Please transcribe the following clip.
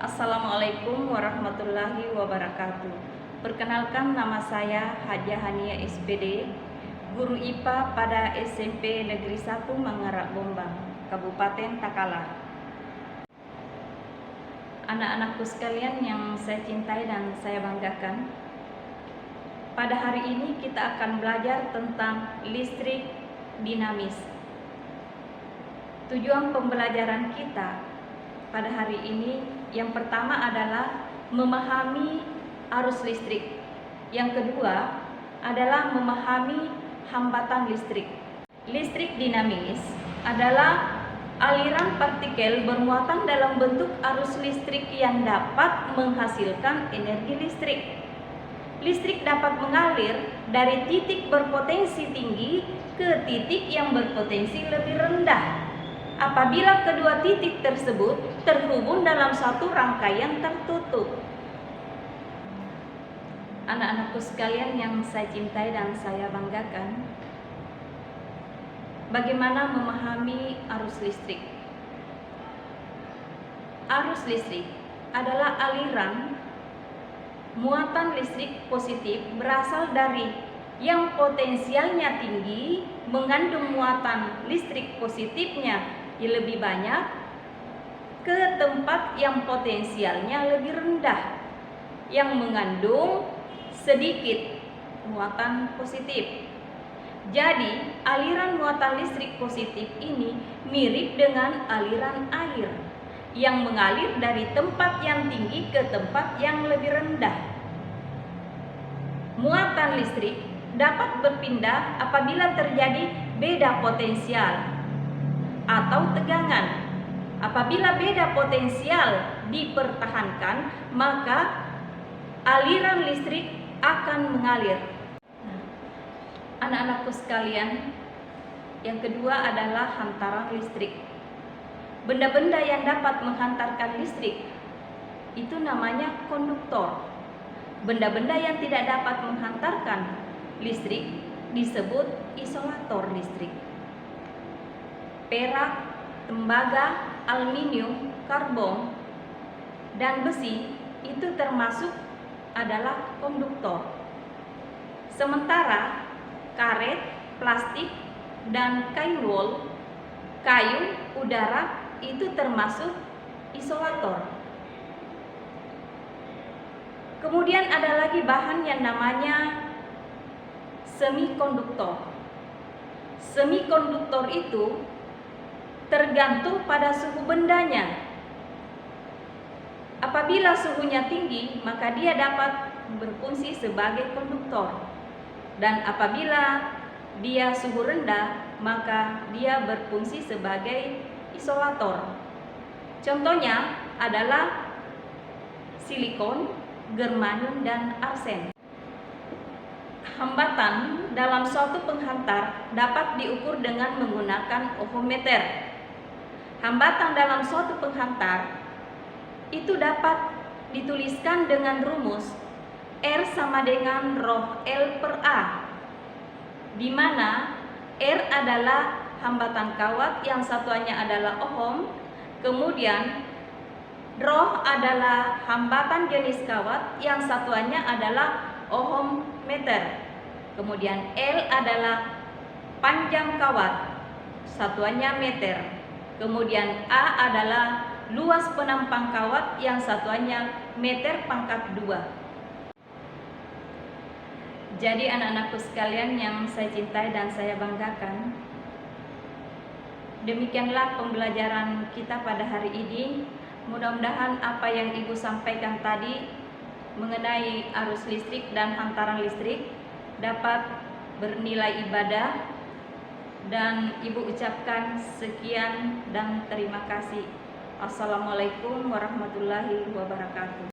Assalamualaikum warahmatullahi wabarakatuh. Perkenalkan, nama saya Hajah Hania SPD, guru IPA pada SMP Negeri 1 Mangarak Bombang, Kabupaten Takalar. Anak-anakku sekalian yang saya cintai dan saya banggakan, pada hari ini kita akan belajar tentang listrik dinamis. Tujuan pembelajaran kita pada hari ini yang pertama adalah memahami arus listrik. Yang kedua adalah memahami hambatan listrik. Listrik dinamis adalah aliran partikel bermuatan dalam bentuk arus listrik yang dapat menghasilkan energi listrik. Listrik dapat mengalir dari titik berpotensi tinggi ke titik yang berpotensi lebih rendah apabila kedua titik tersebut terhubung dalam satu rangkaian tertutup. Anak-anakku sekalian yang saya cintai dan saya banggakan, bagaimana memahami arus listrik? Arus listrik adalah aliran muatan listrik positif berasal dari yang potensialnya tinggi mengandung muatan listrik positifnya yang lebih banyak ke tempat yang potensialnya lebih rendah yang mengandung sedikit muatan positif. Jadi, aliran muatan listrik positif ini mirip dengan aliran air yang mengalir dari tempat yang tinggi ke tempat yang lebih rendah. Muatan listrik dapat berpindah apabila terjadi beda potensial atau tegangan. Apabila beda potensial dipertahankan, maka aliran listrik akan mengalir. Anak-anakku sekalian, yang kedua adalah hantaran listrik. Benda-benda yang dapat menghantarkan listrik itu namanya konduktor. Benda-benda yang tidak dapat menghantarkan listrik disebut isolator listrik. Perak, tembaga, aluminium, karbon, dan besi itu termasuk adalah konduktor. Sementara karet, plastik, dan kain wol, kayu, udara itu termasuk isolator. Kemudian ada lagi bahan yang namanya semikonduktor. Semikonduktor itu tergantung pada suhu bendanya. Apabila suhunya tinggi, maka dia dapat berfungsi sebagai konduktor. Dan apabila dia suhu rendah, maka dia berfungsi sebagai isolator. Contohnya adalah silikon, germanium, dan arsen. Hambatan dalam suatu penghantar dapat diukur dengan menggunakan ohometer. Hambatan dalam suatu penghantar itu dapat dituliskan dengan rumus R sama dengan ρ L per A, di mana R adalah hambatan kawat yang satuannya adalah ohm, kemudian ρ adalah hambatan jenis kawat yang satuannya adalah ohm meter, kemudian L adalah panjang kawat, satuannya meter, kemudian A adalah luas penampang kawat yang satuannya meter pangkat 2. Jadi anak-anakku sekalian yang saya cintai dan saya banggakan, demikianlah pembelajaran kita pada hari ini. Mudah-mudahan apa yang Ibu sampaikan tadi mengenai arus listrik dan hantaran listrik dapat bernilai ibadah, dan Ibu ucapkan sekian dan terima kasih. Assalamualaikum warahmatullahi wabarakatuh.